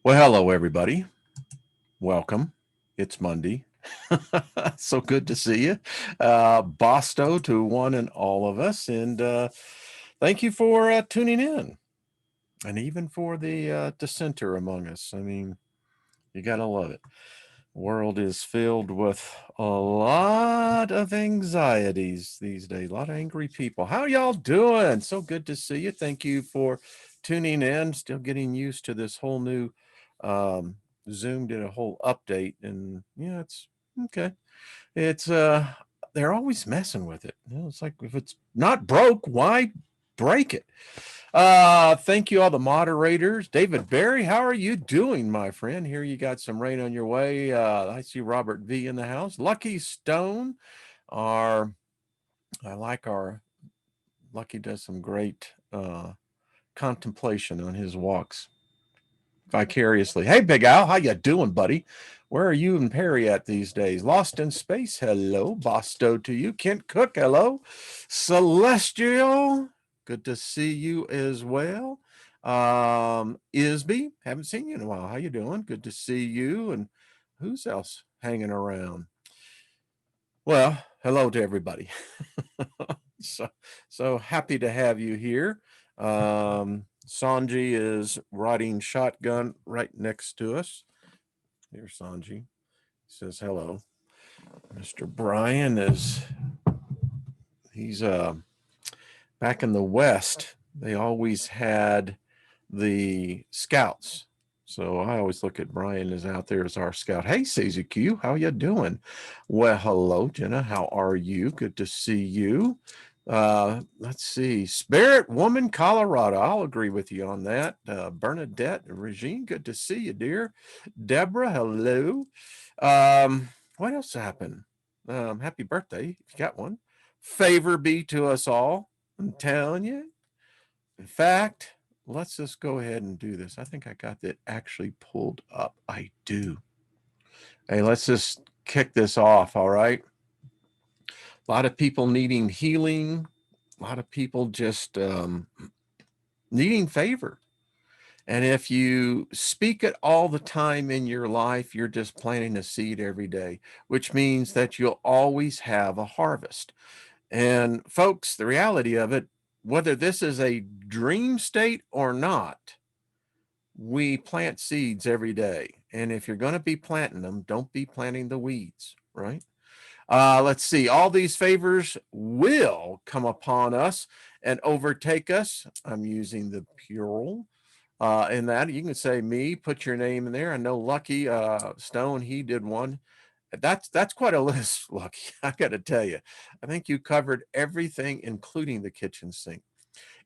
Well, hello, everybody. Welcome. It's Monday. So good to see you. Bosto to one and all of us. And thank you for tuning in. And even for the dissenter among us. I mean, you got to love it. The world is filled with a lot of anxieties these days, a lot of angry people. How y'all doing? So good to see you. Thank you for tuning in. Still getting used to this whole new um, Zoom did a whole update, and yeah, it's okay. It's they're always messing with it. It's like if it's not broke, why break it? Thank you all the moderators. David Barry, how are you doing, my friend? Here you got some rain on your way. I see Robert V in the house. Lucky Stone, our I like our Lucky does some great contemplation on his walks vicariously. Hey, Big Al, how you doing, buddy? Where are you and Perry at these days? Lost in space, hello. Bosto to you. Kent Cook, hello. Celestial, good to see you as well. Isby, haven't seen you in a while. How you doing? Good to see you. And who's else hanging around? Well, hello to everybody. so happy to have you here. Sanji is riding shotgun right next to us. Here's Sanji. He says hello. Mr. Brian is he's back in the West. They always had the scouts. So I always look at Brian as out there as our scout. Hey, CZQ, how you doing? Well, hello, Jenna. How are you? Good to see you. Let's see. Spirit Woman, Colorado. I'll agree with you on that. Bernadette, Regine, good to see you, dear. Deborah, hello. What else happened? Happy birthday, if you got one. Favor be to us all. I'm telling you. In fact, let's just go ahead and do this. I think I got that actually pulled up. I do. Hey, let's just kick this off, all right? A lot of people needing healing, a lot of people just needing favor. And if you speak it all the time in your life, you're just planting a seed every day, which means that you'll always have a harvest. And folks, the reality of it, whether this is a dream state or not, we plant seeds every day. And if you're going to be planting them, don't be planting the weeds, right? Let's see. All these favors will come upon us and overtake us. I'm using the plural. In that, you can say me, put your name in there. I know Lucky Stone, he did one. That's quite a list, Lucky. I got to tell you. I think you covered everything, including the kitchen sink.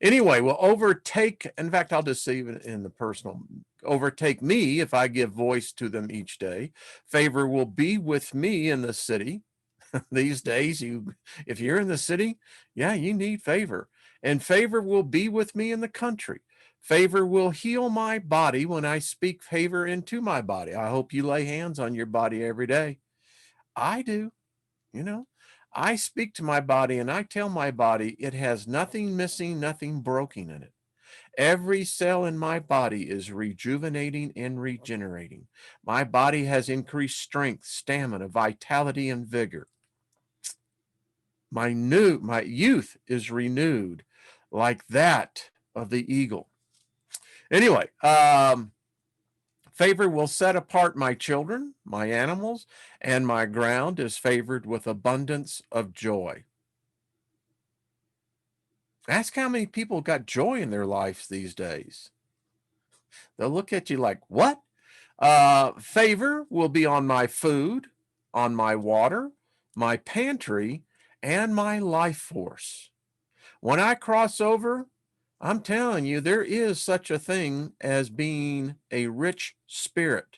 Anyway, we'll overtake. In fact, I'll just say it in the personal. Overtake me if I give voice to them each day. Favor will be with me in the city. These days, if you're in the city, yeah, you need favor. And favor will be with me in the country. Favor will heal my body when I speak favor into my body. I hope you lay hands on your body every day. I do, you know. I speak to my body and I tell my body it has nothing missing, nothing broken in it. Every cell in my body is rejuvenating and regenerating. My body has increased strength, stamina, vitality, and vigor. My youth is renewed like that of the eagle. Anyway, favor will set apart my children, my animals, and my ground is favored with abundance of joy. Ask how many people got joy in their lives these days. They'll look at you like, what? Favor will be on my food, on my water, my pantry, and my life force. When I cross over, I'm telling you, there is such a thing as being a rich spirit.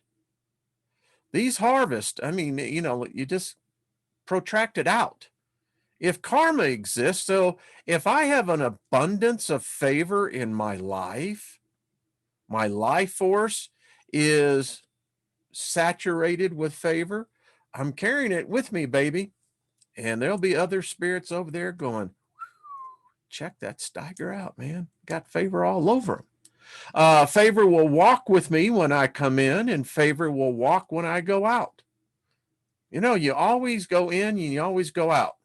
These harvests, I mean, you just protract it out. If karma exists, so if I have an abundance of favor in my life force is saturated with favor, I'm carrying it with me, baby. And there'll be other spirits over there going, check that Steiger out, man. Got favor all over him. Favor will walk with me when I come in, and favor will walk when I go out. You know, you always go in and you always go out.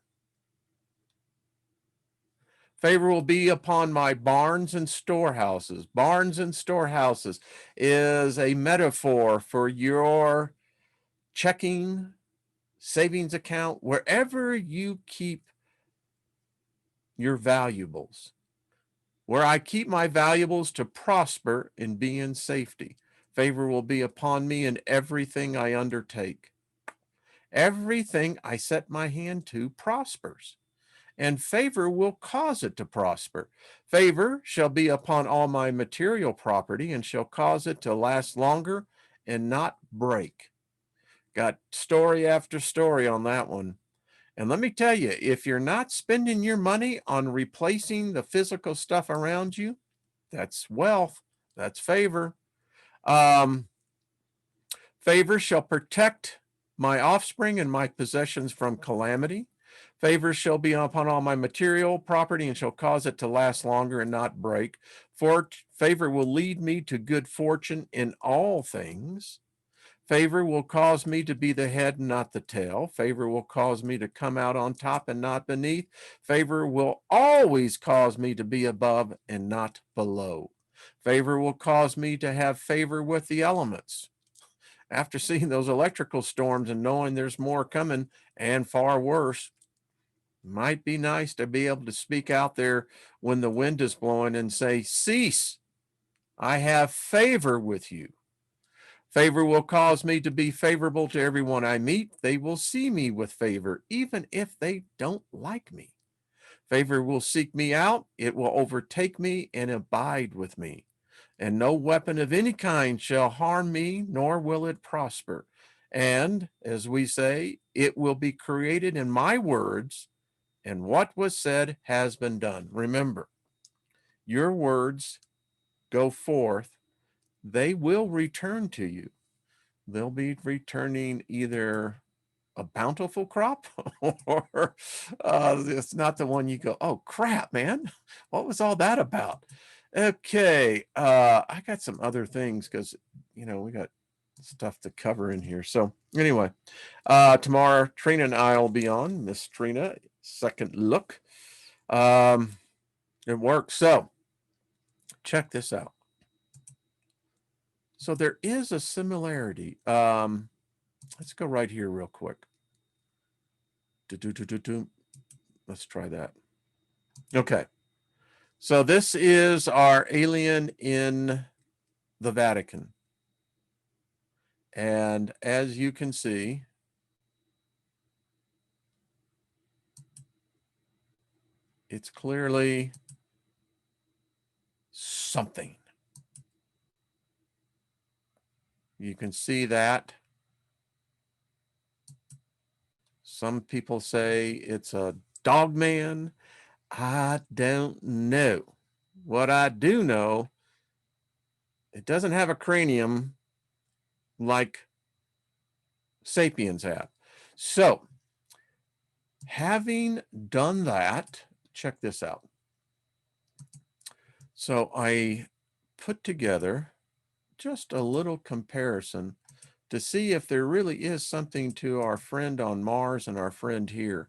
Favor will be upon my barns and storehouses. Barns and storehouses is a metaphor for your checking, savings account, wherever you keep your valuables. Where I keep my valuables to prosper and be in safety. Favor will be upon me in everything I undertake. Everything I set my hand to prospers, and favor will cause it to prosper. Favor shall be upon all my material property and shall cause it to last longer and not break. Got story after story on that one. And let me tell you, if you're not spending your money on replacing the physical stuff around you, that's wealth. That's favor. Favor shall protect my offspring and my possessions from calamity. Favor shall be upon all my material property and shall cause it to last longer and not break. For favor will lead me to good fortune in all things. Favor will cause me to be the head and not the tail. Favor will cause me to come out on top and not beneath. Favor will always cause me to be above and not below. Favor will cause me to have favor with the elements. After seeing those electrical storms and knowing there's more coming and far worse, might be nice to be able to speak out there when the wind is blowing and say, cease, I have favor with you. Favor will cause me to be favorable to everyone I meet. They will see me with favor, even if they don't like me. Favor will seek me out. It will overtake me and abide with me. And no weapon of any kind shall harm me, nor will it prosper. And, as we say, it will be created in my words, and what was said has been done. Remember, your words go forth. They will return to you. They'll be returning either a bountiful crop or it's not the one you go, oh crap, man, what was all that about? Okay, I got some other things because, you know, we got stuff to cover in here. So anyway, tomorrow Trina and I will be on. Miss Trina, second look. It works. So check this out. So there is a similarity. Let's go right here real quick. Let's try that. Okay. So this is our alien in the Vatican. And as you can see, it's clearly something. You can see that. Some people say it's a dog man. I don't know. What I do know, it doesn't have a cranium like sapiens have. So, having done that, check this out. So I put together just a little comparison to see if there really is something to our friend on Mars and our friend here.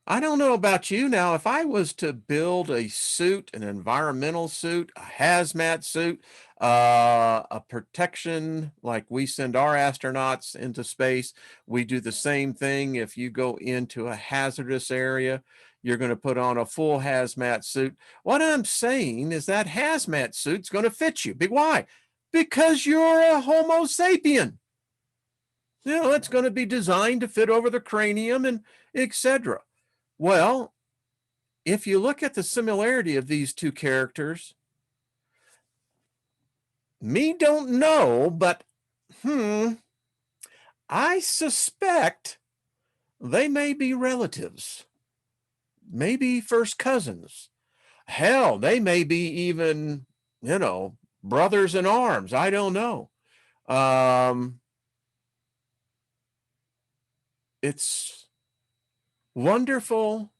I don't know about you now. If I was to build a suit, an environmental suit, a hazmat suit, a protection like we send our astronauts into space, we do the same thing. If you go into a hazardous area, you're going to put on a full hazmat suit. What I'm saying is that hazmat suit's going to fit you. Why? Because you're a Homo sapien. You know, it's going to be designed to fit over the cranium and etc. Well, if you look at the similarity of these two characters, me don't know, but I suspect they may be relatives, maybe first cousins. Hell, they may be even, you know, brothers in arms. I don't know. It's wonderful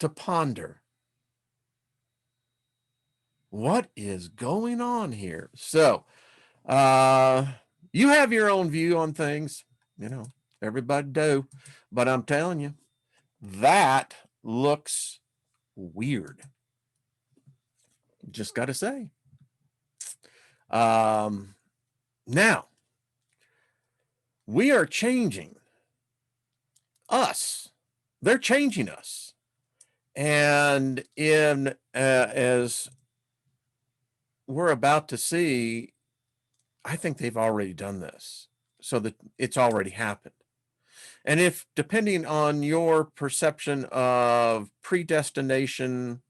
to ponder. What is going on here? So, you have your own view on things, everybody do, but I'm telling you, that looks weird. Just got to say. Now, we are changing us. They're changing us. And as we're about to see, I think they've already done this, so that it's already happened. And if, depending on your perception of predestination,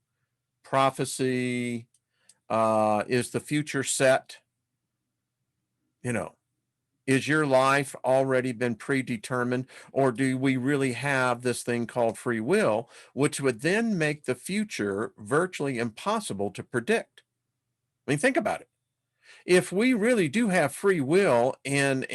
prophecy, is the future set, is your life already been predetermined, or do we really have this thing called free will, which would then make the future virtually impossible to predict? I mean, think about it. If we really do have free will and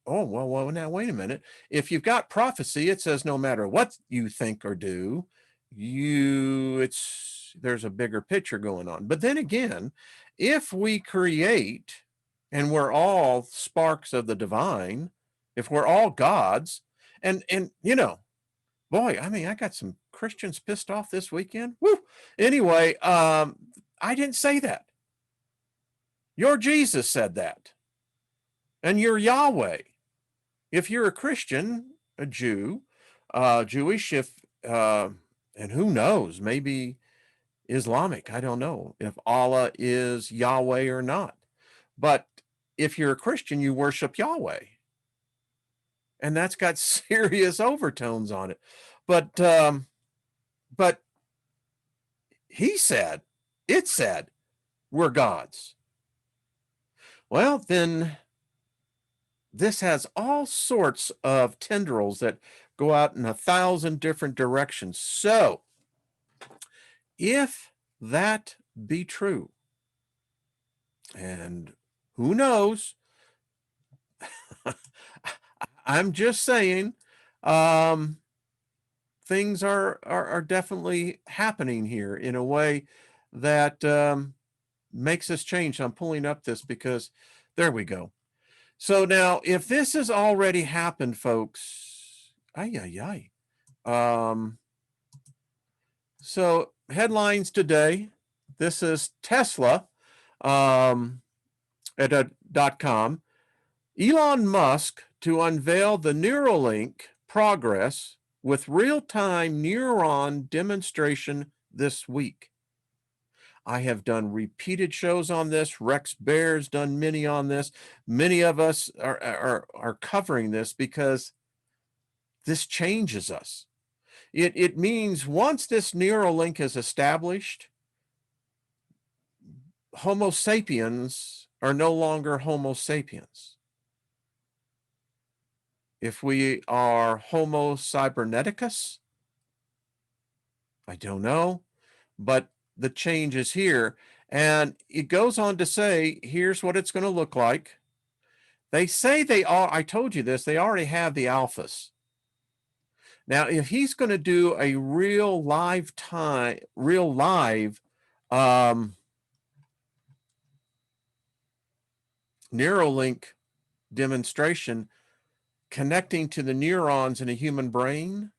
oh, well, now wait a minute. If you've got prophecy, it says no matter what you think or do, there's a bigger picture going on. But then again, if we create and we're all sparks of the divine, if we're all gods, and boy, I mean, I got some Christians pissed off this weekend. Woo. Anyway, I didn't say that. Your Jesus said that. And you're Yahweh. If you're a Christian, a Jew, Jewish, and who knows, maybe Islamic, I don't know if Allah is Yahweh or not. But if you're a Christian, you worship Yahweh. And that's got serious overtones on it. But it said, we're gods. Well, then this has all sorts of tendrils that go out in 1,000 different directions. So if that be true, and who knows, I'm just saying, things are definitely happening here in a way that makes us change. I'm pulling up this because there we go. So now, if this has already happened, folks, so headlines today. This is Tesla at .com. Elon Musk to unveil the Neuralink progress with real-time neuron demonstration this week. I have done repeated shows on this. Rex Bear's done many on this. Many of us are covering this because this changes us. It means once this Neuralink is established, Homo sapiens are no longer Homo sapiens. If we are Homo cyberneticus, I don't know, but the change is here. And it goes on to say, here's what it's going to look like. They say I told you this, they already have the alphas. Now, if he's going to do a real live Neuralink demonstration connecting to the neurons in a human brain,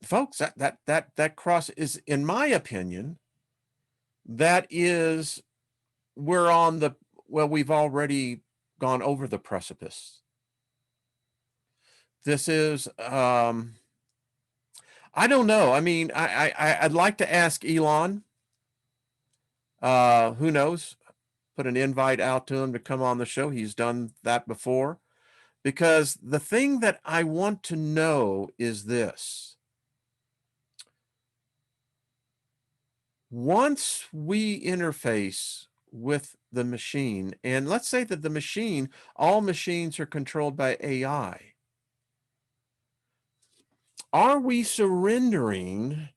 folks, that cross is, in my opinion, we're on we've already gone over the precipice. This is, I don't know. I mean, I'd like to ask Elon, who knows, put an invite out to him to come on the show. He's done that before, because the thing that I want to know is this. Once we interface with the machine, and let's say that all machines are controlled by AI, are we surrendering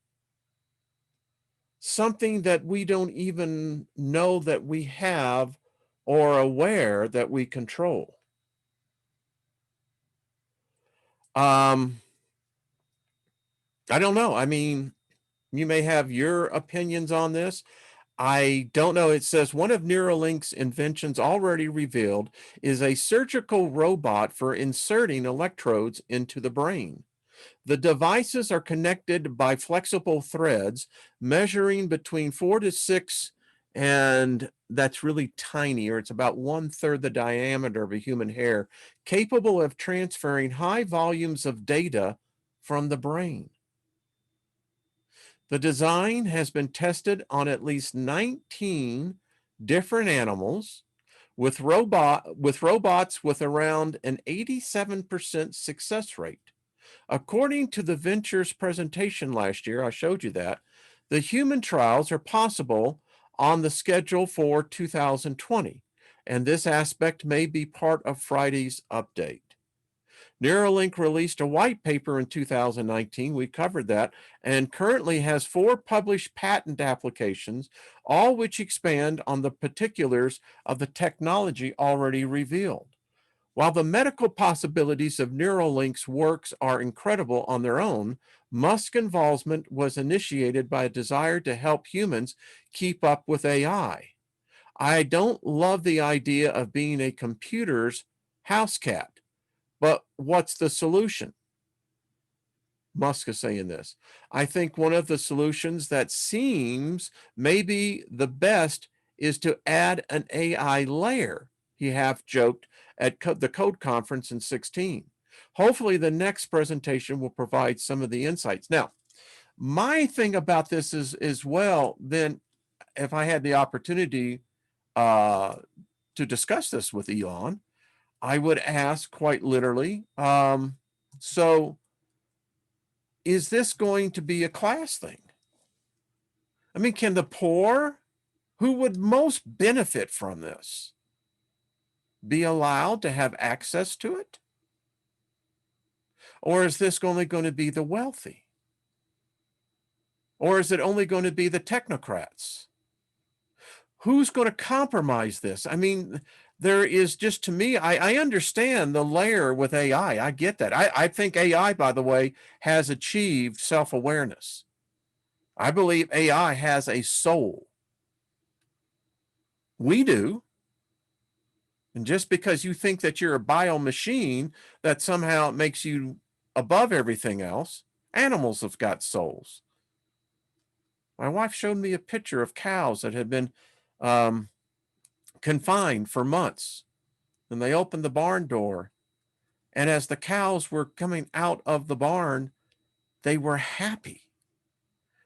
something that we don't even know that we have or aware that we control? I don't know. I mean, you may have your opinions on this. I don't know. It says one of Neuralink's inventions already revealed is a surgical robot for inserting electrodes into the brain. The devices are connected by flexible threads measuring between 4 to 6, and that's really tiny, or it's about 1/3 the diameter of a human hair, capable of transferring high volumes of data from the brain. The design has been tested on at least 19 different animals with robots with around an 87% success rate. According to the Venture's presentation last year, I showed you that, the human trials are possible on the schedule for 2020, and this aspect may be part of Friday's update. Neuralink released a white paper in 2019, we covered that, and currently has 4 published patent applications, all which expand on the particulars of the technology already revealed. While the medical possibilities of Neuralink's works are incredible on their own, Musk's involvement was initiated by a desire to help humans keep up with AI. I don't love the idea of being a computer's house cat, but what's the solution? Musk is saying this. I think one of the solutions that seems maybe the best is to add an AI layer, he half joked at the Code Conference in 16. Hopefully, the next presentation will provide some of the insights. Now, my thing about this is well, then if I had the opportunity to discuss this with Elon, I would ask quite literally, so is this going to be a class thing? I mean, can the poor, who would most benefit from this, be allowed to have access to it? Or is this only going to be the wealthy? Or is it only going to be the technocrats? Who's going to compromise this? I mean, there is just, to me, I understand the layer with AI. I get that. I think AI, by the way, has achieved self-awareness. I believe AI has a soul. We do. And just because you think that you're a bio machine that somehow makes you above everything else, animals have got souls. My wife showed me a picture of cows that had been confined for months. And they opened the barn door. And as the cows were coming out of the barn, they were happy.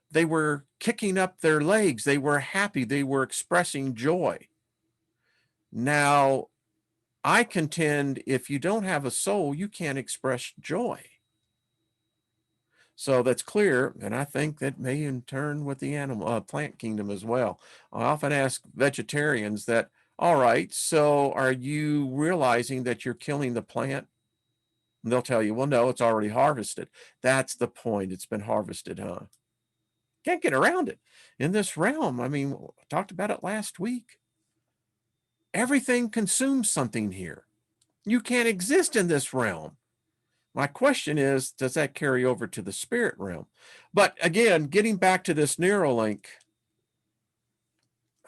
They were kicking up their legs. They were happy. They were expressing joy. Now, I contend if you don't have a soul, you can't express joy. So that's clear, and I think that may in turn with the plant kingdom as well. I often ask vegetarians that, all right, so are you realizing that you're killing the plant? And they'll tell you, well, no, it's already harvested. That's the point. It's been harvested, huh? Can't get around it. In this realm, I mean, I talked about it last week. Everything consumes something here. You can't exist in this realm. My question is, does that carry over to the spirit realm? But again, getting back to this Neuralink,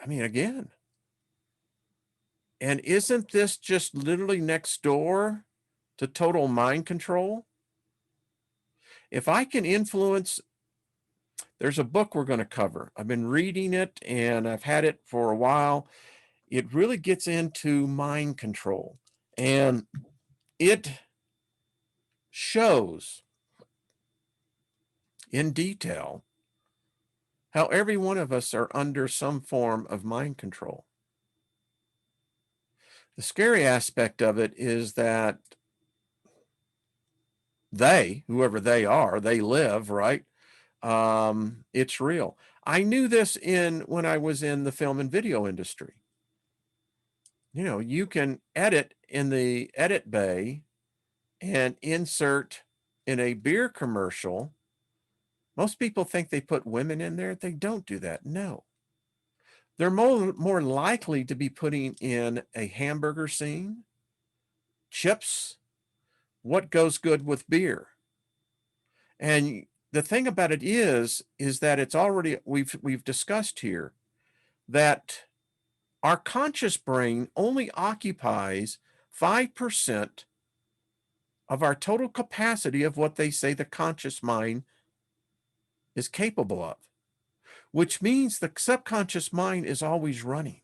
I mean, again, and isn't this just literally next door to total mind control? If I can influence, there's a book we're going to cover. I've been reading it and I've had it for a while. It really gets into mind control, and it shows in detail how every one of us are under some form of mind control. The scary aspect of it is that they, whoever they are, they live, right? It's real. I knew this when I was in the film and video industry. You know, you can edit in the edit bay and insert in a beer commercial. Most people think they put women in there. They don't do that. No. They're more likely to be putting in a hamburger scene, chips, what goes good with beer. And the thing about it is that it's already, we've discussed here that our conscious brain only occupies 5% of our total capacity of what they say the conscious mind is capable of, which means the subconscious mind is always running.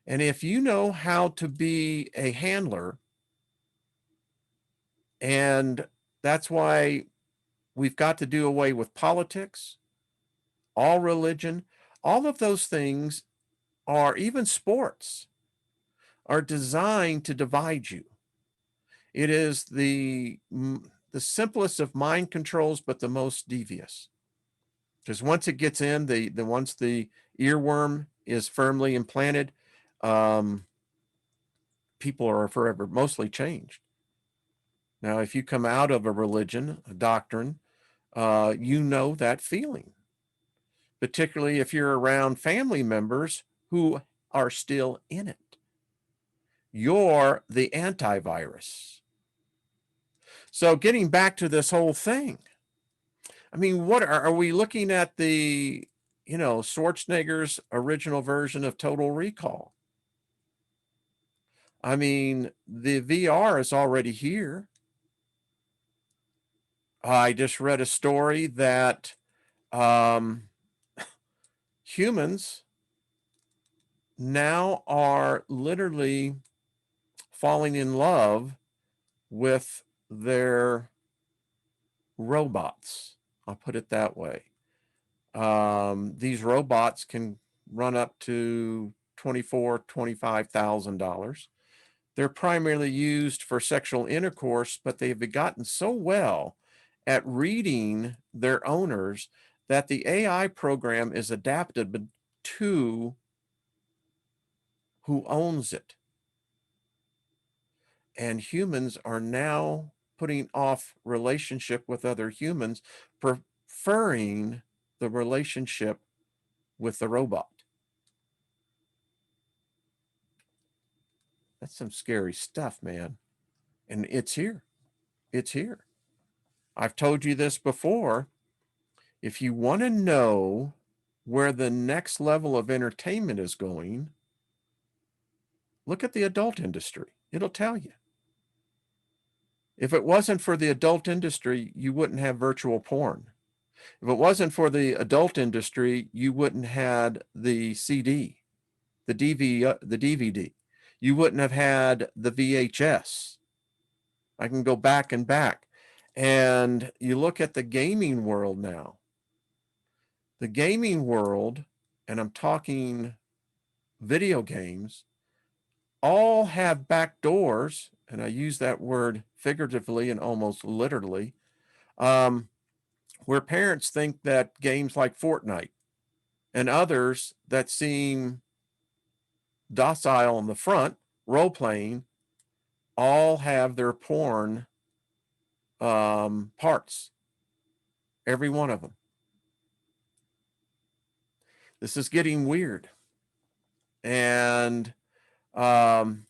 And if you know how to be a handler, and that's why we've got to do away with politics, all religion, all of those things are, even sports, are designed to divide you. It is the simplest of mind controls, but the most devious. Because once it gets in, once the earworm is firmly implanted, people are forever mostly changed. Now, if you come out of a religion, a doctrine, you know that feeling, particularly if you're around family members who are still in it. You're the antivirus. So getting back to this whole thing, I mean, what are we looking at? The, Schwarzenegger's original version of Total Recall. I mean, the VR is already here. I just read a story that humans now are literally falling in love with their robots. I'll put it that way. These robots can run up to $24,000, $25,000. They're primarily used for sexual intercourse, but they've gotten so well at reading their owners that the AI program is adapted to who owns it. And humans are now putting off relationship with other humans, preferring the relationship with the robot. That's some scary stuff, man. And it's here. It's here. I've told you this before. If you want to know where the next level of entertainment is going, look at the adult industry. It'll tell you. If it wasn't for the adult industry, you wouldn't have virtual porn. If it wasn't for the adult industry, you wouldn't have the CD, the DVD. You wouldn't have had the VHS. I can go back and back. And you look at the gaming world now. The gaming world, and I'm talking video games, all have back doors, and I use that word figuratively and almost literally, where parents think that games like Fortnite and others that seem docile on the front, role-playing, all have their porn parts, every one of them. This is getting weird. And when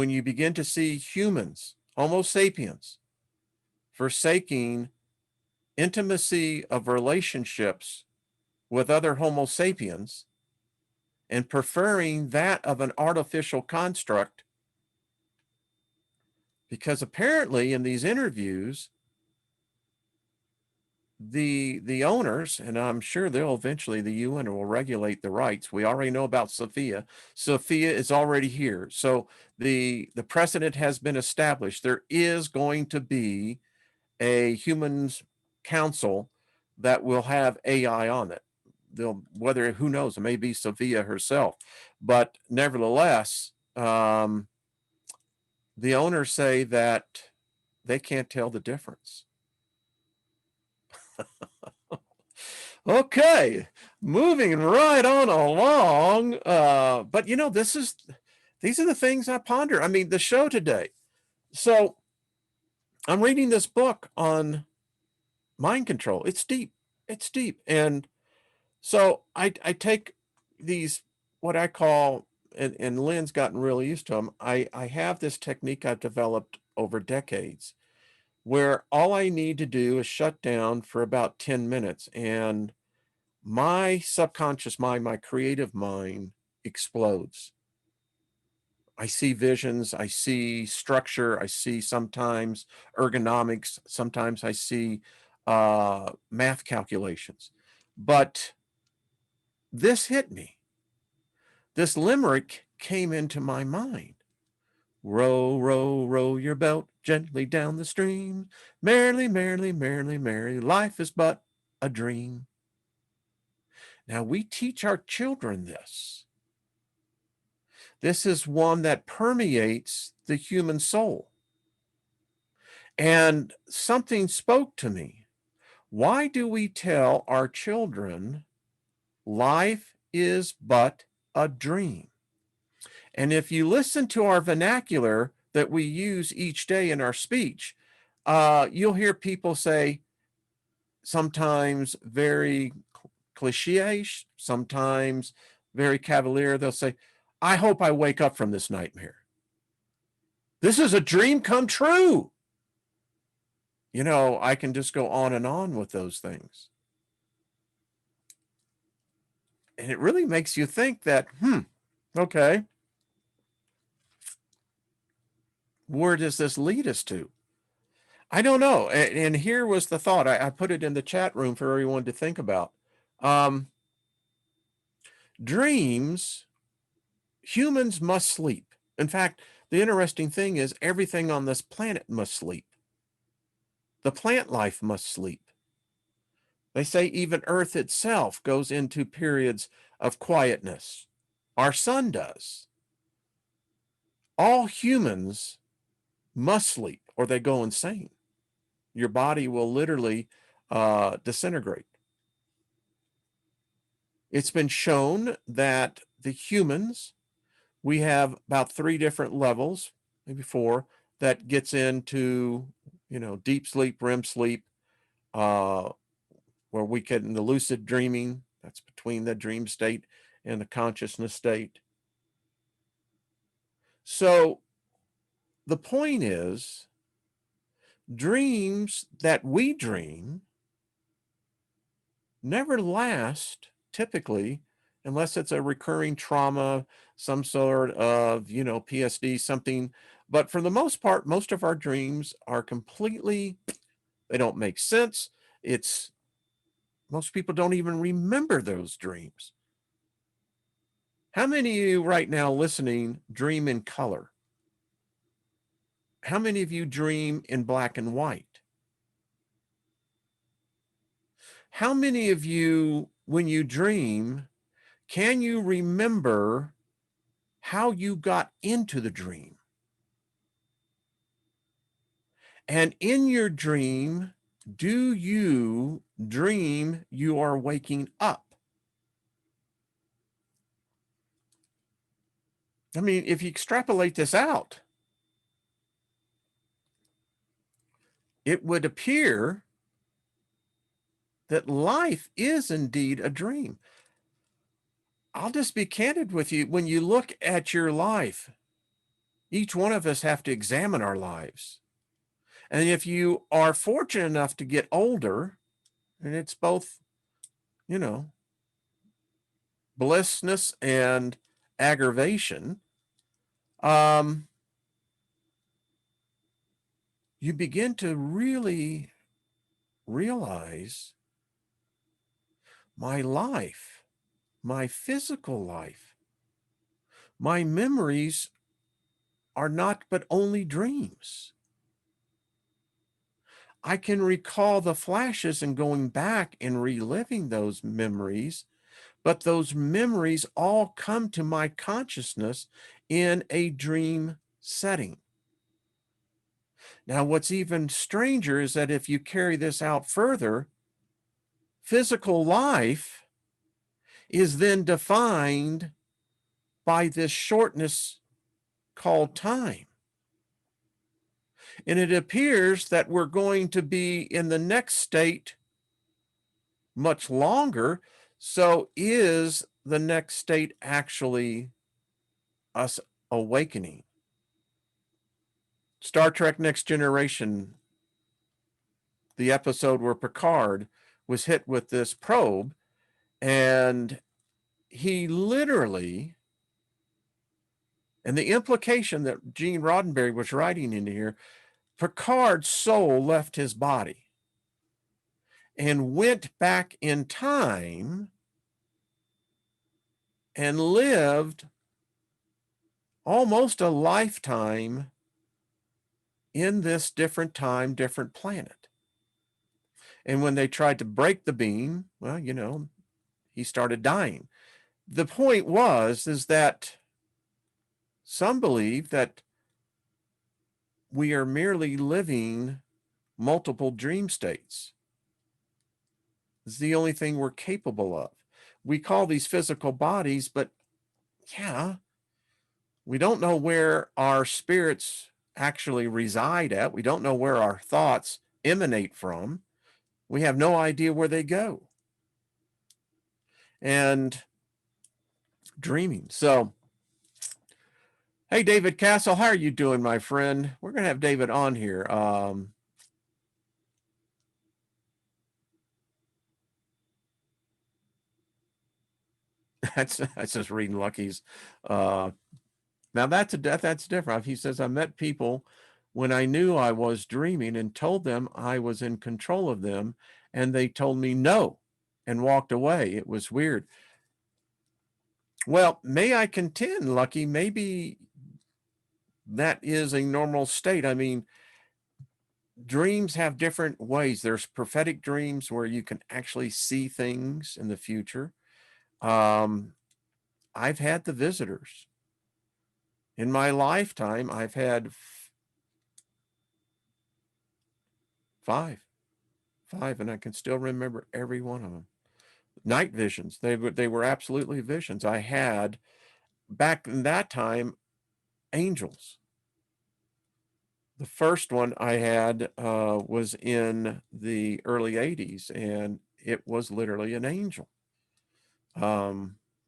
you begin to see humans, Homo sapiens, forsaking intimacy of relationships with other Homo sapiens and preferring that of an artificial construct, because apparently in these interviews, the owners, and I'm sure they'll eventually, the UN will regulate the rights. We already know about Sophia. Sophia is already here. So the precedent has been established. There is going to be a humans council that will have AI on it. Who knows, it may be Sophia herself, but nevertheless, the owners say that they can't tell the difference. Okay, moving right on along. But these are the things I ponder. I mean, the show today. So I'm reading this book on mind control. It's deep. It's deep. And so I take these, what I call and Lynn's gotten really used to them. I have this technique I've developed over decades where all I need to do is shut down for about 10 minutes and my subconscious mind, my creative mind explodes. I see visions, I see structure, I see sometimes ergonomics, sometimes I see math calculations. But this hit me. This limerick came into my mind. Row, row, row your boat gently down the stream. Merrily, merrily, merrily, merrily, life is but a dream. Now we teach our children this. This is one that permeates the human soul. And something spoke to me. Why do we tell our children life is but a dream? And if you listen to our vernacular that we use each day in our speech, you'll hear people say, sometimes very cliche, sometimes very cavalier, they'll say, I hope I wake up from this nightmare. This is a dream come true. You know, I can just go on and on with those things. And it really makes you think that, okay, where does this lead us to? I don't know. And here was the thought. I put it in the chat room for everyone to think about. Dreams, humans must sleep. In fact, the interesting thing is everything on this planet must sleep. The plant life must sleep. They say even Earth itself goes into periods of quietness. Our sun does. All humans must sleep or they go insane. Your body will literally disintegrate. It's been shown that the humans, we have about 3 different levels, maybe 4, that gets into, deep sleep, REM sleep, where we get in the lucid dreaming. That's between the dream state and the consciousness state. So the point is, dreams that we dream never last typically, unless it's a recurring trauma, some sort of, PSD, something. But for the most part, most of our dreams are completely, they don't make sense. Most people don't even remember those dreams. How many of you right now listening dream in color? How many of you dream in black and white? How many of you, when you dream, can you remember how you got into the dream? And in your dream, do you dream you are waking up? I mean, if you extrapolate this out, it would appear that life is indeed a dream. I'll just be candid with you. When you look at your life, each one of us have to examine our lives. And if you are fortunate enough to get older, and it's both, blissness and aggravation, you begin to really realize my life, my physical life, my memories are not but only dreams. I can recall the flashes and going back and reliving those memories, but those memories all come to my consciousness in a dream setting. Now, what's even stranger is that if you carry this out further, physical life is then defined by this shortness called time. And it appears that we're going to be in the next state much longer. So is the next state actually us awakening. Star Trek Next Generation, the episode where Picard was hit with this probe, and he literally, and the implication that Gene Roddenberry was writing into here, Picard's soul left his body and went back in time and lived almost a lifetime in this different time, different planet. And when they tried to break the beam, well, you know, he started dying. The point is that some believe that we are merely living multiple dream states. It's the only thing we're capable of. We call these physical bodies, but yeah, we don't know where our spirits actually reside at. We don't know where our thoughts emanate from. We have no idea where they go. And dreaming. So, hey, David Castle, how are you doing, my friend? We're going to have David on here. That's just reading Lucky's. Now that's different. He says, I met people when I knew I was dreaming and told them I was in control of them, and they told me no and walked away. It was weird. Well, may I contend, Lucky, maybe that is a normal state. I mean, dreams have different ways. There's prophetic dreams where you can actually see things in the future. I've had the visitors. In my lifetime, I've had five, and I can still remember every one of them. Night visions. They were absolutely visions. I had, back in that time, angels. The first one I had was in the early 80s, and it was literally an angel.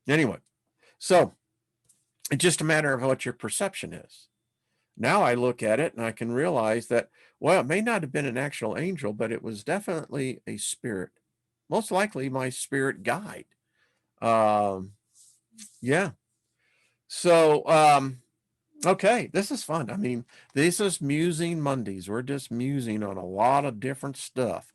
Anyway, so it's just a matter of what your perception is. Now I look at it and I can realize that, well, it may not have been an actual angel, but it was definitely a spirit. Most likely my spirit guide. Yeah. So, okay, this is fun. I mean, this is Musing Mondays. We're just musing on a lot of different stuff.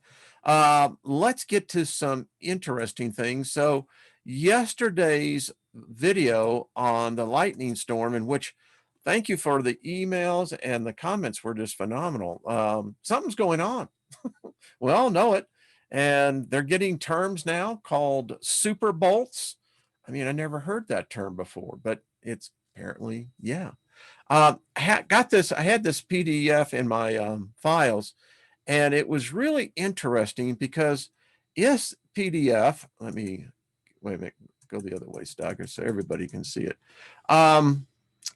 Let's get to some interesting things. So yesterday's video on the lightning storm, in which, thank you for the emails and the comments, were just phenomenal. Something's going on. We all know it. And they're getting terms now called super bolts. I mean, I never heard that term before, but it's apparently, yeah. I had this PDF in my files, and it was really interesting because yes, PDF, let me, wait a minute, go the other way, Steiger, so everybody can see it.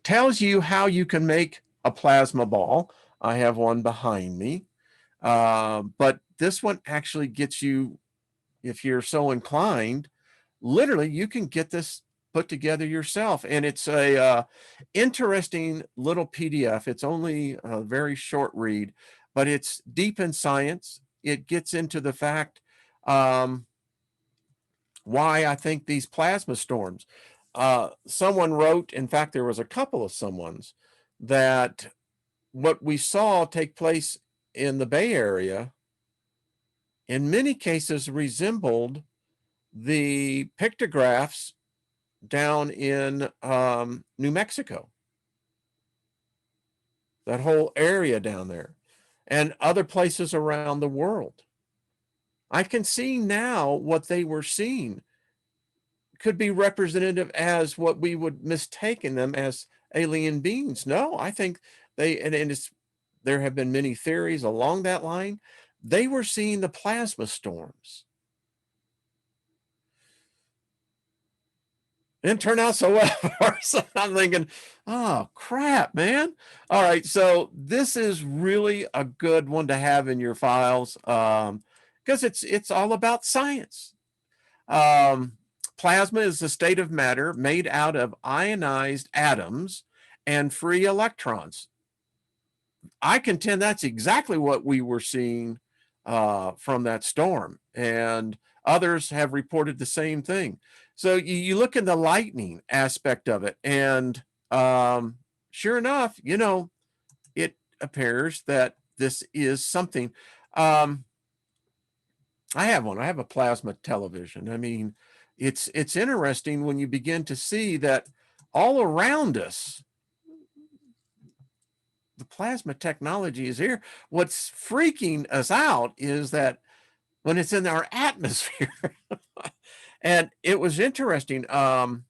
Tells you how you can make a plasma ball. I have one behind me. But this one actually gets you, if you're so inclined, literally you can get this put together yourself. And it's a interesting little PDF. It's only a very short read, but it's deep in science. It gets into the fact why I think these plasma storms. Someone wrote, in fact, there was a couple of someones, that what we saw take place in the Bay Area in many cases resembled the pictographs down in New Mexico, that whole area down there, and other places around the world. I can see now what they were seeing could be representative as what we would mistaken them as alien beings. No, I think they, and it's, there have been many theories along that line. They were seeing the plasma storms. It didn't turn out so well for us. I'm thinking, oh crap, man. All right, so this is really a good one to have in your files, because it's all about science. plasma is a state of matter made out of ionized atoms and free electrons. I contend that's exactly what we were seeing from that storm, and others have reported the same thing. So you look at the lightning aspect of it, and sure enough, you know, it appears that this is something. I have one. I have a plasma television. I mean, it's interesting when you begin to see that all around us, the plasma technology is here. What's freaking us out is that when it's in our atmosphere. And it was interesting. I'll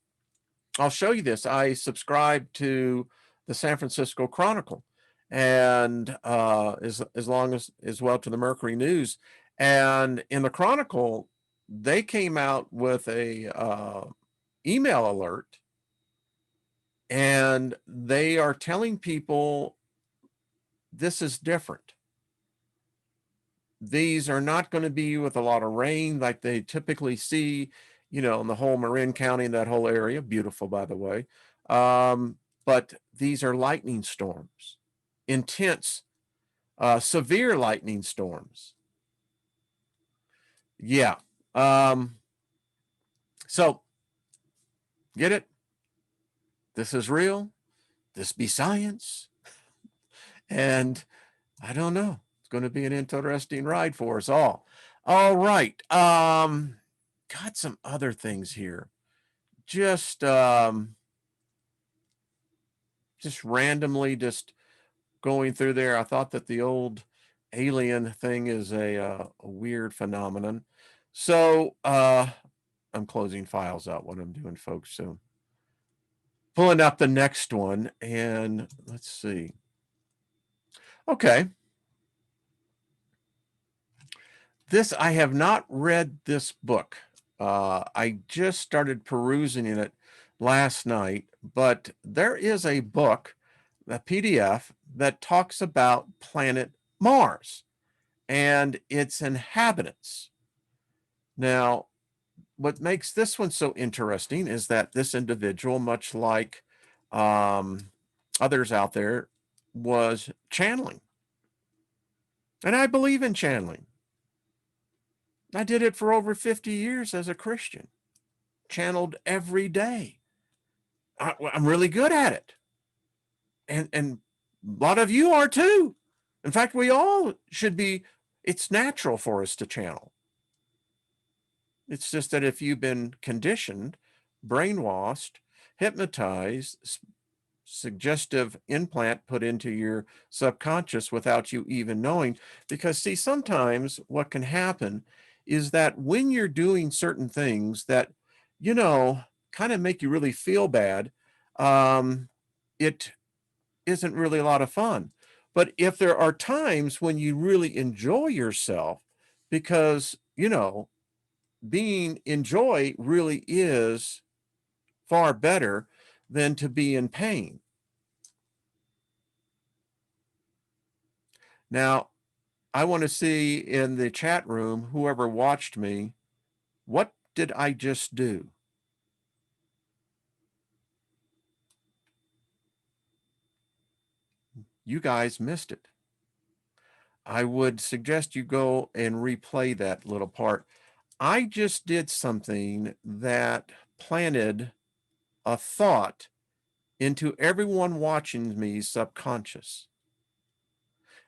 show you this. I subscribe to the San Francisco Chronicle, and as long as well to the Mercury News. And in the Chronicle, they came out with a email alert, and they are telling people this is different. These are not going to be with a lot of rain like they typically see, you know, in the whole Marin County and that whole area. Beautiful, by the way. But these are lightning storms, intense, severe lightning storms. Yeah. So get it? This is real. This be science. And I don't know. It's going to be an interesting ride for us all. All right. Got some other things here. Just randomly just going through there. I thought that the old alien thing is a weird phenomenon. So I'm closing files out what I'm doing, folks. So pulling up the next one, and let's see. Okay. This, I have not read this book. I just started perusing in it last night, but there is a book, a PDF, that talks about planet Mars and its inhabitants. Now, what makes this one so interesting is that this individual, much like others out there, was channeling. And I believe in channeling. I did it for over 50 years as a Christian, channeled every day. I'm really good at it. And a lot of you are too. In fact, we all should be. It's natural for us to channel. It's just that if you've been conditioned, brainwashed, hypnotized, suggestive implant put into your subconscious without you even knowing, because see, sometimes what can happen is that when you're doing certain things that, you know, kind of make you really feel bad, it isn't really a lot of fun. But if there are times when you really enjoy yourself, because, you know, being in joy really is far better than to be in pain. Now, I want to see in the chat room, whoever watched me, what did I just do? You guys missed it. I would suggest you go and replay that little part. I just did something that planted a thought into everyone watching me's subconscious.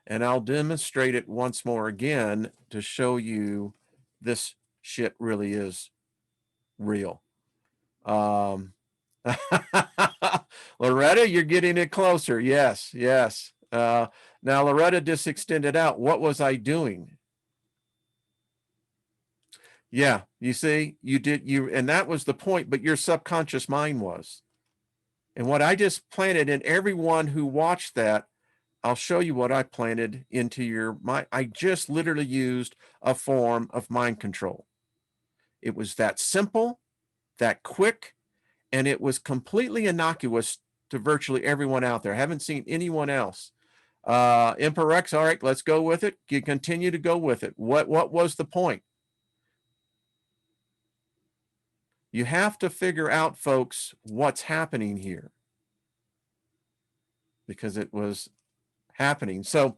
And I'll demonstrate it once more again to show you this shit really is real. Loretta, you're getting it closer. Yes, yes. Now, Loretta just extended out. What was I doing? Yeah, you see, and that was the point, but your subconscious mind was. And what I just planted in everyone who watched that, I'll show you what I planted into your mind. I just literally used a form of mind control. It was that simple, that quick, and it was completely innocuous to virtually everyone out there. I haven't seen anyone else. Emperor X, all right, let's go with it. You continue to go with it. What was the point? You have to figure out, folks, what's happening here, because it was happening. So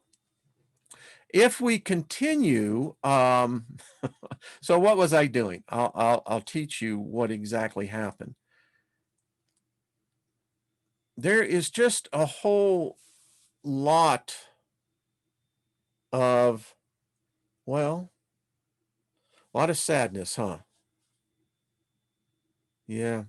if we continue, so what was I doing? I'll teach you what exactly happened. There is just a whole lot of, well, a lot of sadness, huh? Yeah.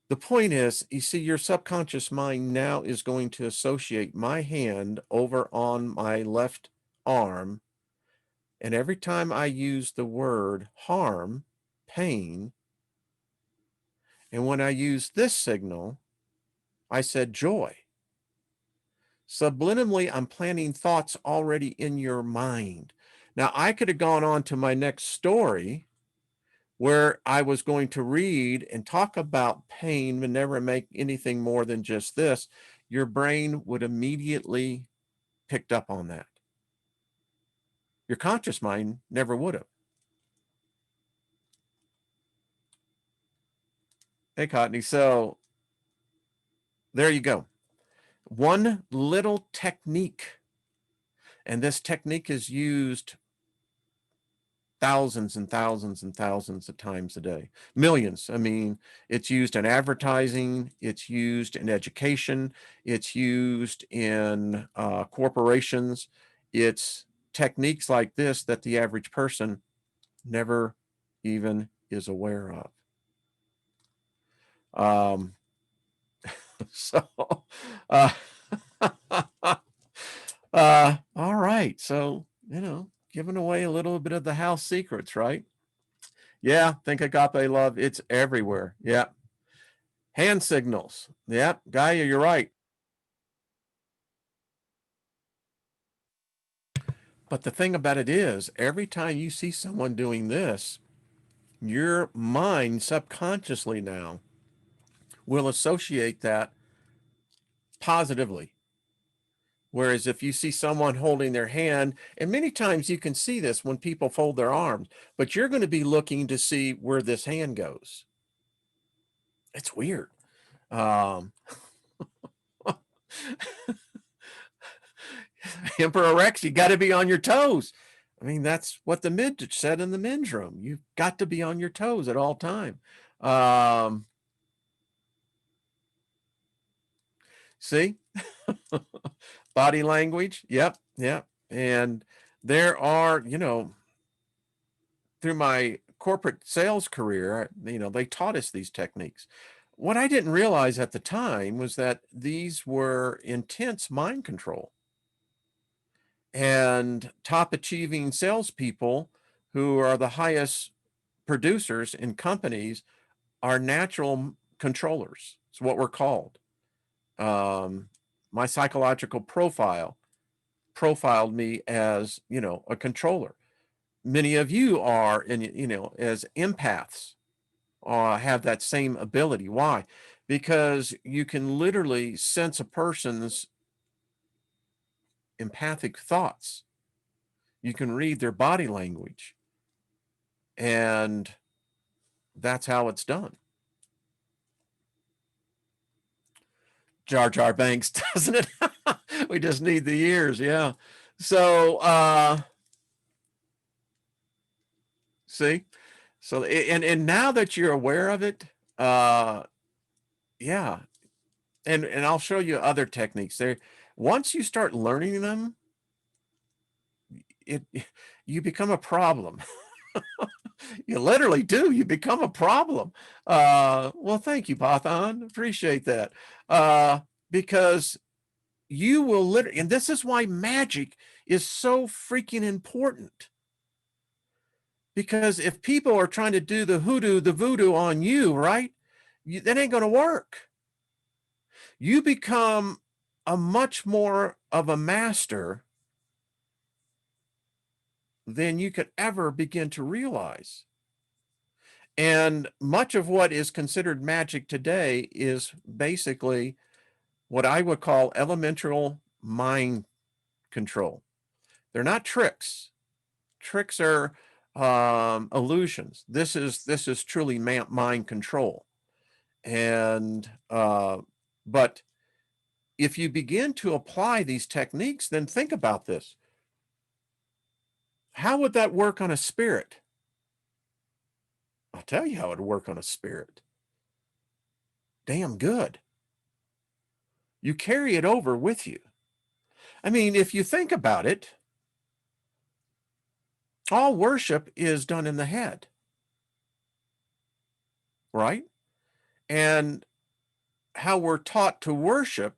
The point is, you see, your subconscious mind now is going to associate my hand over on my left arm, and every time I use the word harm, pain, and when I use this signal, I said joy. Subliminally, I'm planting thoughts already in your mind. Now, I could have gone on to my next story where I was going to read and talk about pain and never make anything more than just this. Your brain would immediately picked up on that. Your conscious mind never would have. Hey, Courtney. So there you go. One little technique. And this technique is used thousands and thousands and thousands of times a day. Millions. I mean, it's used in advertising, it's used in education, it's used in corporations. It's techniques like this that the average person never even is aware of. Um, so, uh, all right. So, giving away a little bit of the house secrets, right? Yeah, think agape love. It's everywhere. Yeah. Hand signals. Yeah, Gaia, you're right. But the thing about it is, every time you see someone doing this, your mind subconsciously now will associate that positively. Whereas if you see someone holding their hand, and many times you can see this when people fold their arms, but you're going to be looking to see where this hand goes. It's weird. Um, Emperor Rex, you got to be on your toes. I mean, that's what the mid said in the men's room. You've got to be on your toes at all time. See, body language. Yep, yep. And there are, through my corporate sales career, they taught us these techniques. What I didn't realize at the time was that these were intense mind control. And top achieving salespeople who are the highest producers in companies are natural controllers. It's what we're called. My psychological profile profiled me as, a controller. Many of you are, as empaths, have that same ability. Why? Because you can literally sense a person's empathic thoughts. You can read their body language. And that's how it's done. Jar Jar Banks, doesn't it? We just need the ears. Yeah. So, see, so, and now that you're aware of it, yeah. And I'll show you other techniques there. Once you start learning them, it you become a problem. You literally do. You become a problem. Well, thank you, Pathan. Appreciate that. Because you will literally, and this is why magic is so freaking important. Because if people are trying to do the hoodoo, the voodoo on you, right? That ain't going to work. You become a much more of a master than you could ever begin to realize. And much of what is considered magic today is basically what I would call elemental mind control. They're not tricks. Tricks are illusions. This is truly mind control. And but if you begin to apply these techniques, then think about this. How would that work on a spirit? I'll tell you how it would work on a spirit. Damn good. You carry it over with you. I mean, if you think about it, all worship is done in the head, right? And how we're taught to worship,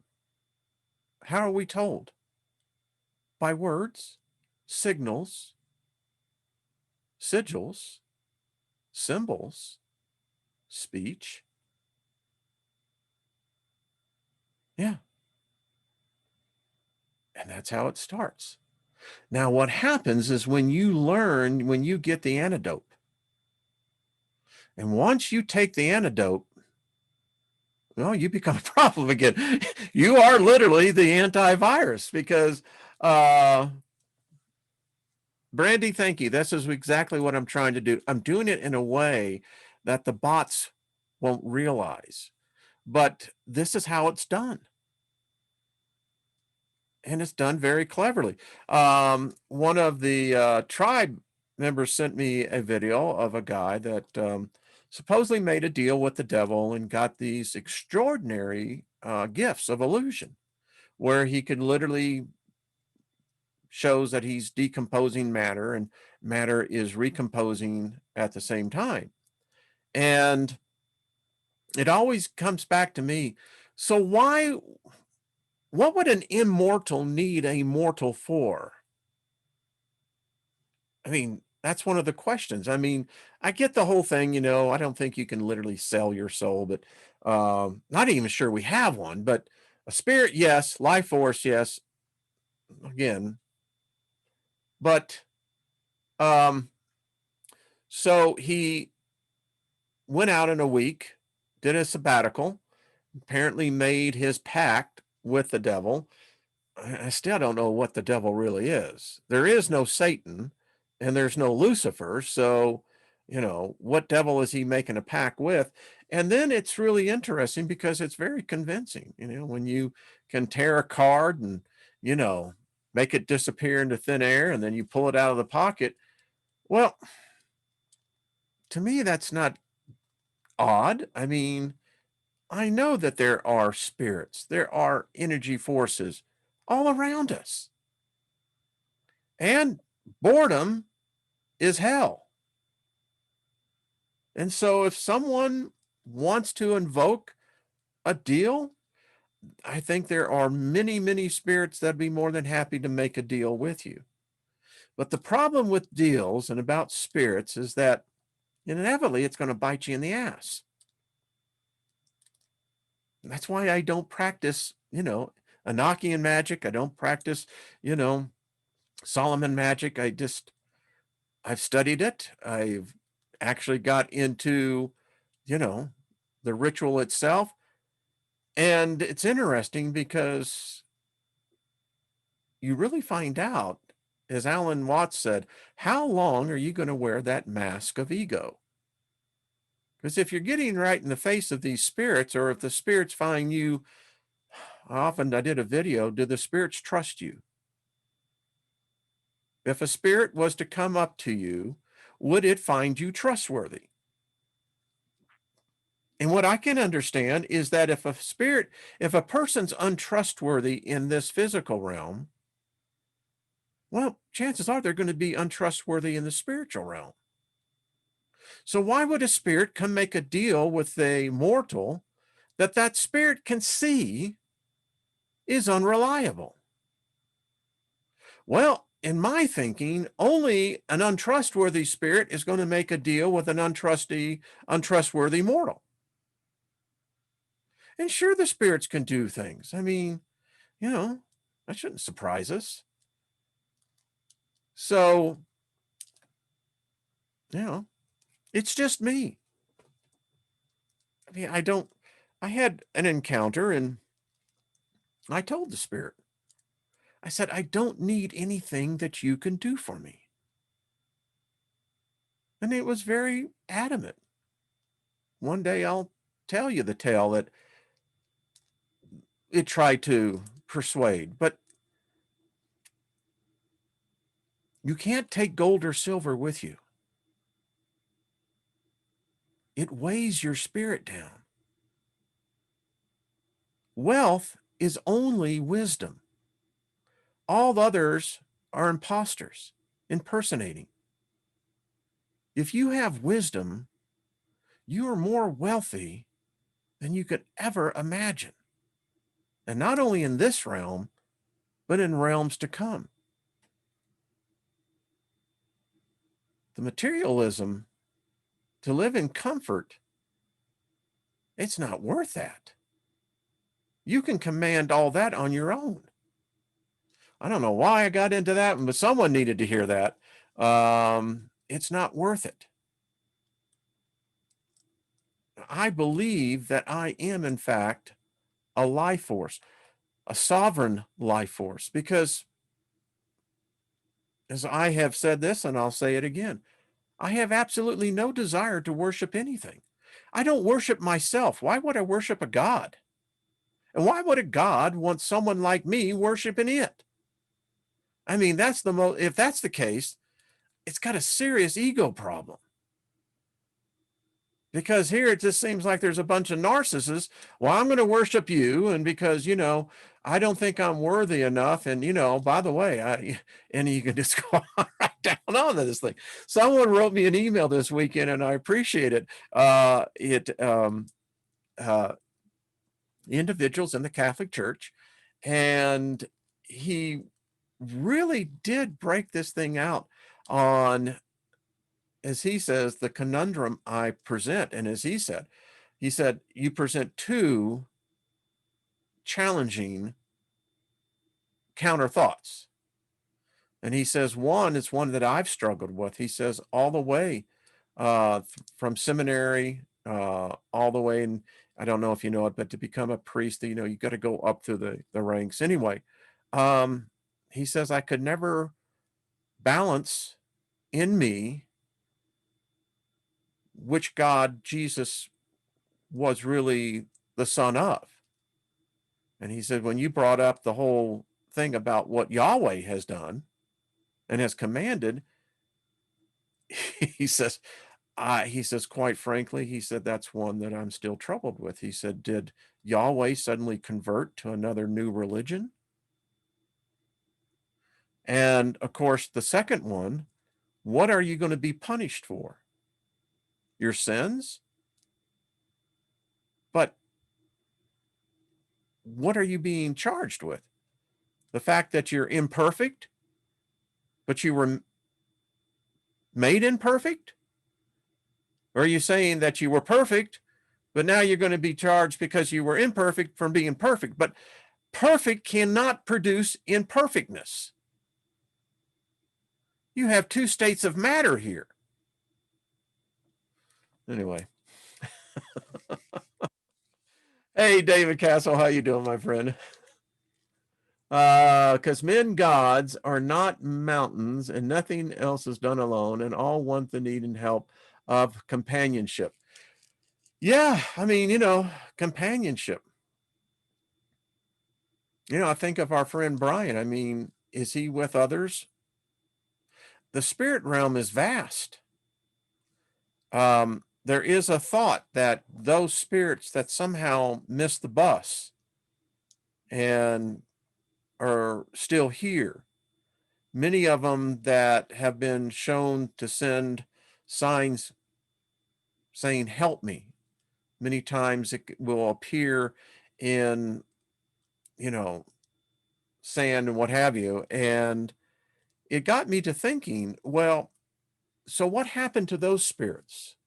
how are we told? By words, signals, sigils, symbols, speech. Yeah. And that's how it starts. Now, what happens is when you get the antidote, and once you take the antidote, well, you become a problem again. You are literally the antivirus because, Brandy, thank you. This is exactly what I'm trying to do. I'm doing it in a way that the bots won't realize, but this is how it's done. And it's done very cleverly. One of the tribe members sent me a video of a guy that supposedly made a deal with the devil and got these extraordinary gifts of illusion, where he could literally shows that he's decomposing matter and matter is recomposing at the same time. And it always comes back to me. So what would an immortal need a mortal for? I mean, that's one of the questions. I mean, I get the whole thing, I don't think you can literally sell your soul, but not even sure we have one, but a spirit, yes, life force, yes, again. But um, so he went out in a week, did a sabbatical, apparently made his pact with the devil. I still don't know what the devil really is. There is no Satan and there's no Lucifer. So, what devil is he making a pact with? And then it's really interesting because it's very convincing, when you can tear a card and, you know, make it disappear into thin air and then you pull it out of the pocket. Well, to me, that's not odd. I mean, I know that there are spirits, there are energy forces all around us. And boredom is hell. And so if someone wants to invoke a deal, I think there are many, many spirits that'd be more than happy to make a deal with you. But the problem with deals and about spirits is that inevitably it's going to bite you in the ass. And that's why I don't practice, Enochian magic. I don't practice, Solomon magic. I've studied it. I've actually got into, the ritual itself. And it's interesting because you really find out, as Alan Watts said, how long are you going to wear that mask of ego? Because if you're getting right in the face of these spirits, or if the spirits find you, I did a video, do the spirits trust you? If a spirit was to come up to you, would it find you trustworthy? And what I can understand is that if a person's untrustworthy in this physical realm, well, chances are they're going to be untrustworthy in the spiritual realm. So why would a spirit come make a deal with a mortal that spirit can see is unreliable? Well, in my thinking, only an untrustworthy spirit is going to make a deal with an untrustworthy mortal. And sure, the spirits can do things. I mean, that shouldn't surprise us. So, it's just me. I mean, I had an encounter and I told the spirit, I said, I don't need anything that you can do for me. And it was very adamant. One day I'll tell you the tale that it tried to persuade, but you can't take gold or silver with you. It weighs your spirit down. Wealth is only wisdom. All others are imposters, impersonating. If you have wisdom, you are more wealthy than you could ever imagine. And not only in this realm, but in realms to come. The materialism, to live in comfort, it's not worth that. You can command all that on your own. I don't know why I got into that, but someone needed to hear that. It's not worth it. I believe that I am, in fact, a life force, a sovereign life force, because as I have said this, and I'll say it again, I have absolutely no desire to worship anything. I don't worship myself. Why would I worship a God? And why would a God want someone like me worshiping it? I mean, if that's the case, it's got a serious ego problem. Because here it just seems like there's a bunch of narcissists. Well, I'm going to worship you. And because, I don't think I'm worthy enough. And, by the way, and you can just go right down onto this thing. Someone wrote me an email this weekend, and I appreciate it. Individuals in the Catholic Church. And he really did break this thing out on, as he says, the conundrum I present. And as he said, you present two challenging counter thoughts. And he says, one is one that I've struggled with. He says, all the way from seminary, all the way, and I don't know if you know it, but to become a priest, you got to go up through the ranks. Anyway, he says, I could never balance in me which God Jesus was really the son of. And he said, when you brought up the whole thing about what Yahweh has done and has commanded, he says, quite frankly, he said, that's one that I'm still troubled with. He said, did Yahweh suddenly convert to another new religion? And of course, the second one, what are you going to be punished for? Your sins? But what are you being charged with? The fact that you're imperfect, but you were made imperfect? Or are you saying that you were perfect, but now you're going to be charged because you were imperfect from being perfect? But perfect cannot produce imperfectness. You have two states of matter here. Anyway. Hey, David Castle, how you doing, my friend? Because men gods are not mountains, and nothing else is done alone, and all want the need and help of companionship. Yeah, I mean, companionship. I think of our friend Brian. I mean, is he with others? The spirit realm is vast. There is a thought that those spirits that somehow missed the bus and are still here, many of them that have been shown to send signs saying, help me. Many times it will appear in, sand and what have you. And it got me to thinking, well, so what happened to those spirits?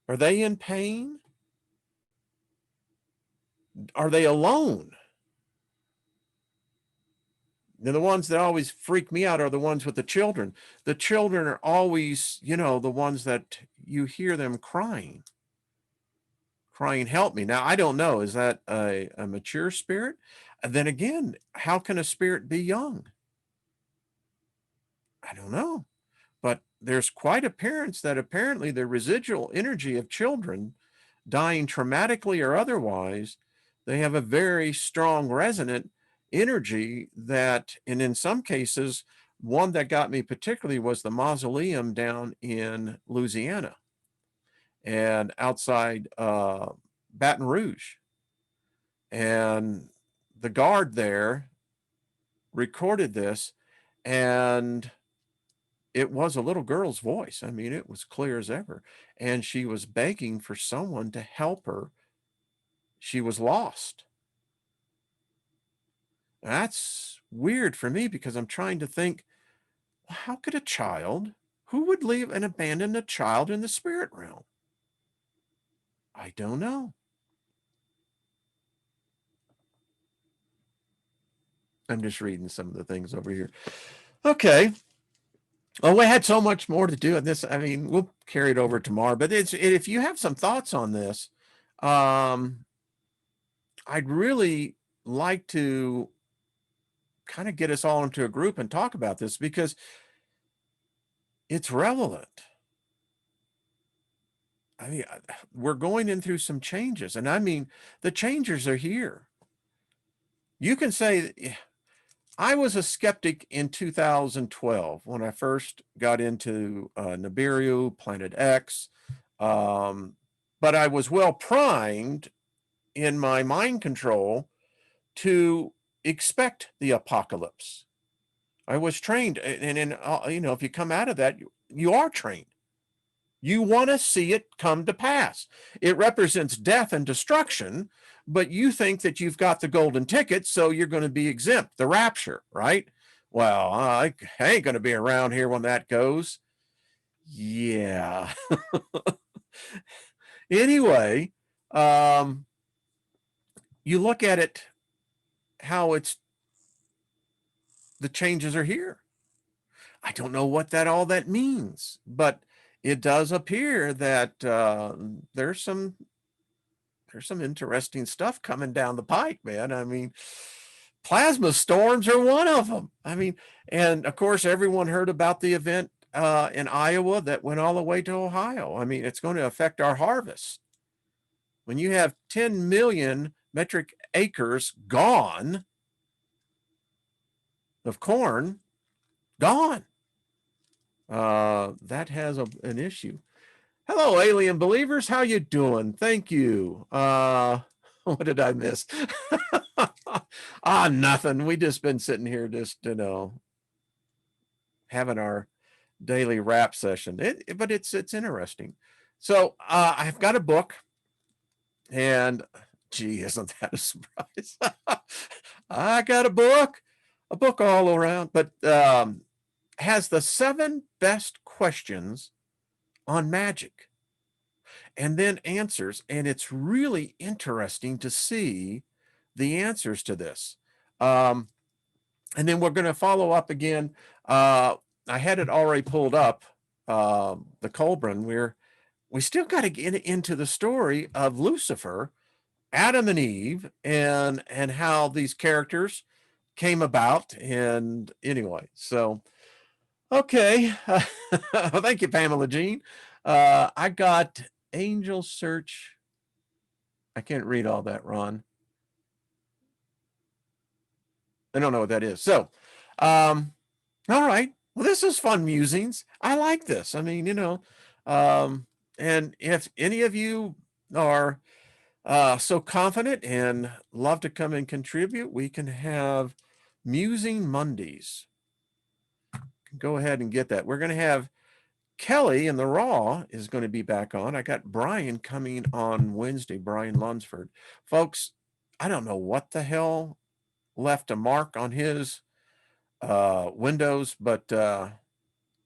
Are they in pain? Are they alone? And the ones that always freak me out are the ones with the children. The children are always, the ones that you hear them crying, help me. Now, I don't know. Is that a mature spirit? And then again, how can a spirit be young? I don't know. But there's quite appearance that apparently the residual energy of children dying traumatically or otherwise, they have a very strong resonant energy that, and in some cases, one that got me particularly was the mausoleum down in Louisiana and outside Baton Rouge. And the guard there recorded this, and it was a little girl's voice. I mean, it was clear as ever. And she was begging for someone to help her. She was lost. That's weird for me because I'm trying to think, well, how could a child, who would leave and abandon a child in the spirit realm? I don't know. I'm just reading some of the things over here. Okay. Oh, we had so much more to do on this. I mean, we'll carry it over tomorrow, but if you have some thoughts on this, I'd really like to kind of get us all into a group and talk about this because it's relevant. I mean, we're going in through some changes, and I mean, the changes are here. You can say, I was a skeptic in 2012 when I first got into Nibiru, Planet X, but I was well primed in my mind control to expect the apocalypse. I was trained, and if you come out of that, you are trained. You want to see it come to pass. It represents death and destruction, but you think that you've got the golden ticket, so you're going to be exempt, the rapture, right? Well, I ain't going to be around here when that goes. Yeah. Anyway, you look at it, how the changes are here. I don't know what all that means, but it does appear that there's some interesting stuff coming down the pike, man. I mean, plasma storms are one of them. I mean, and of course, everyone heard about the event in Iowa that went all the way to Ohio. I mean, it's going to affect our harvest. When you have 10 million metric acres gone of corn, gone, that has an issue. Hello, alien believers. How you doing? Thank you. What did I miss? Nothing. We just been sitting here just, having our daily rap session. But it's interesting. So I've got a book, and gee, isn't that a surprise? I got a book all around, but has the 7 best questions on magic and then answers. And it's really interesting to see the answers to this. And then we're going to follow up again. I had it already pulled up, the Colburn, where we still got to get into the story of Lucifer, Adam and Eve, and how these characters came about. And anyway, so okay. Thank you, Pamela Jean. I got Angel Search. I can't read all that, Ron. I don't know what that is. So, all right. Well, this is fun musings. I like this. I mean, and if any of you are so confident and love to come and contribute, we can have Musing Mondays. Go ahead and get that. We're going to have Kelly in the Raw is going to be back on. I got Brian coming on Wednesday, Brian Lunsford. Folks, I don't know what the hell left a mark on his windows, but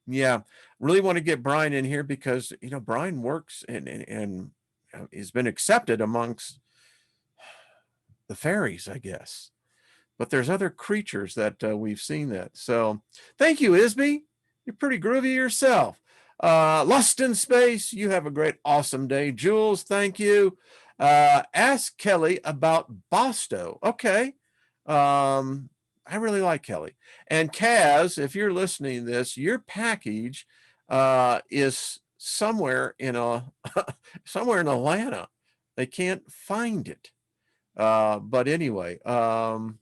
yeah, really want to get Brian in here because, Brian works and he's been accepted amongst the fairies, I guess. But there's other creatures that we've seen that. So thank you, Isby. You're pretty groovy yourself. Lust in Space, you have a great, awesome day. Jules, thank you. Ask Kelly about BOSTO. Okay. I really like Kelly. And Kaz, if you're listening to this, your package is somewhere in somewhere in Atlanta. They can't find it. But anyway, Father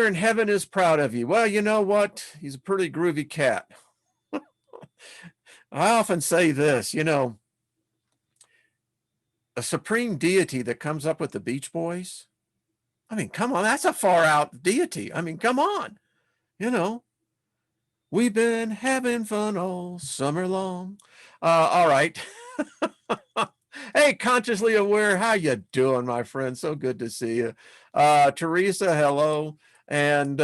in heaven is proud of you. Well, you know what? He's a pretty groovy cat. I often say this, you know, a supreme deity that comes up with the Beach Boys. I mean, come on, that's a far out deity. I mean, come on, you know, we've been having fun all summer long. All right. Hey, consciously aware, how you doing, my friend? So good to see you. Teresa, hello. And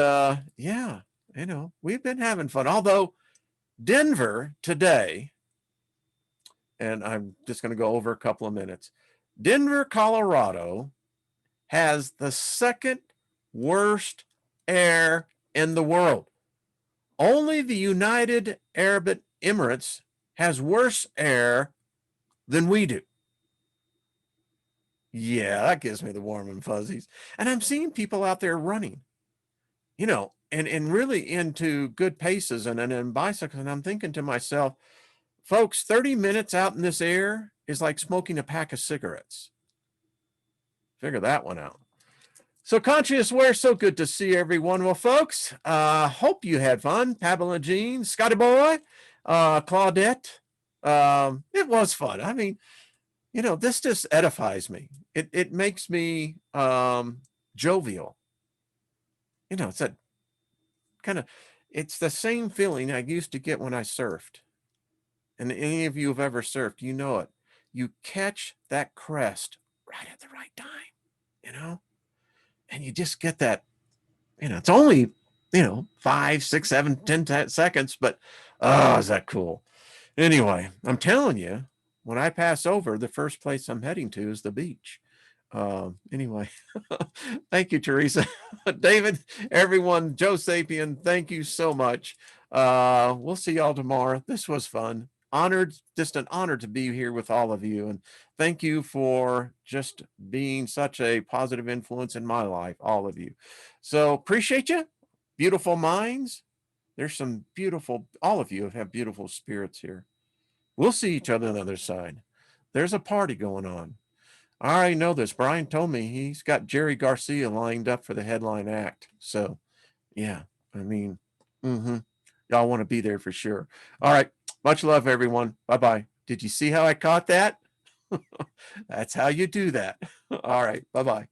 yeah, you know, we've been having fun. Although Denver today, and I'm just going to go over a couple of minutes. Denver, Colorado has the second worst air in the world. Only the United Arab Emirates has worse air than we do. Yeah, that gives me the warm and fuzzies. And I'm seeing people out there running, you know, and really into good paces and bicycles. And I'm thinking to myself, folks, 30 minutes out in this air is like smoking a pack of cigarettes. Figure that one out. So conscious aware, so good to see everyone. Well, folks, hope you had fun. Pamela Jean, Scotty Boy, Claudette. It was fun. I mean, you know, this just edifies me. It makes me jovial. You know, it's that kind of, it's the same feeling I used to get when I surfed. And any of you have ever surfed, you know it. You catch that crest right at the right time, you know, and you just get that, you know, it's only, you know, 5, 6, 7, 10 seconds, but oh, is that cool? Anyway, I'm telling you, when I pass over, the first place I'm heading to is the beach. Anyway, thank you, Teresa. David, everyone, Joe Sapien, thank you so much. We'll see y'all tomorrow. This was fun. Honored, just an honor to be here with all of you. And thank you for just being such a positive influence in my life, all of you. So appreciate you. Beautiful minds. There's some beautiful, all of you have beautiful spirits here. We'll see each other on the other side. There's a party going on. I already know this. Brian told me he's got Jerry Garcia lined up for the headline act. So, yeah, I mean, y'all want to be there for sure. All right. Much love, everyone. Bye-bye. Did you see how I caught that? That's how you do that. All right. Bye-bye.